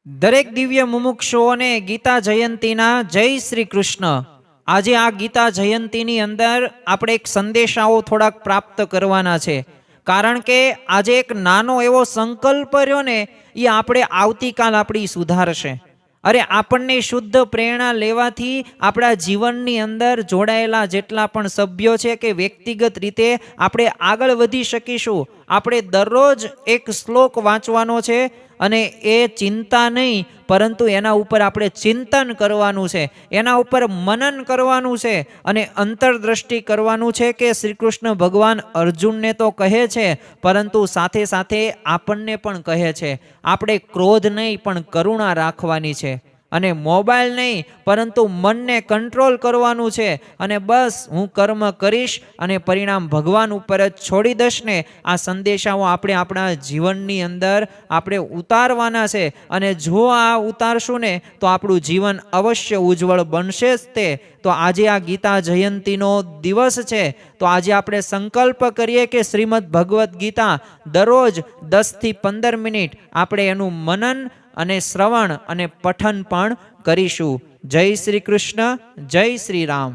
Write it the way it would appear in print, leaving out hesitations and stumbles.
દરેક દિવ્ય મુમુક્ષુઓને ગીતા જયંતીના જય શ્રી કૃષ્ણ। આજે આ ગીતા જયંતીની અંદર આપણે એક સંદેશાઓ થોડાક પ્રાપ્ત કરવાના છે, કારણ કે આજે એક નાનો એવો સંકલ્પ રહ્યો ને એ આપણે આવતીકાલ આપણી સુધારશે। અરે આપણને શુદ્ધ પ્રેરણા લેવાથી આપણા જીવનની અંદર જોડાયેલા જેટલા પણ સભ્યો છે કે વ્યક્તિગત રીતે આપણે આગળ વધી શકીશું। આપણે દરરોજ એક શ્લોક વાંચવાનો છે અને એ ચિંતા નહીં, પરંતુ એના ઉપર આપણે ચિંતન કરવાનું છે, એના ઉપર મનન કરવાનું છે અને અંતરદ્રષ્ટિ કરવાનું છે કે શ્રી કૃષ્ણ ભગવાન અર્જુનને તો કહે છે, પરંતુ સાથે સાથે આપણને પણ કહે છે આપણે ક્રોધ નહીં પણ કરુણા રાખવાની છે, અને મોબાઈલ નહીં પરંતુ મનને કંટ્રોલ કરવાનું છે, અને બસ હું કર્મ કરીશ અને પરિણામ ભગવાન ઉપર જ છોડી દઈશ ને। આ સંદેશાઓ આપણે આપણા જીવનની અંદર આપણે ઉતારવાના છે, અને જો આ ઉતારશું ને તો આપણું જીવન અવશ્ય ઉજ્જવળ બનશે જ તે। તો આજે આ ગીતા જયંતીનો દિવસ છે, તો આજે આપણે સંકલ્પ કરીએ કે શ્રીમદ ભગવદ્ ગીતા દરરોજ 10 થી 15 મિનિટ આપણે એનું મનન અને શ્રવણ અને પઠન પણ કરીશું। જય શ્રી કૃષ્ણ, જય શ્રી રામ।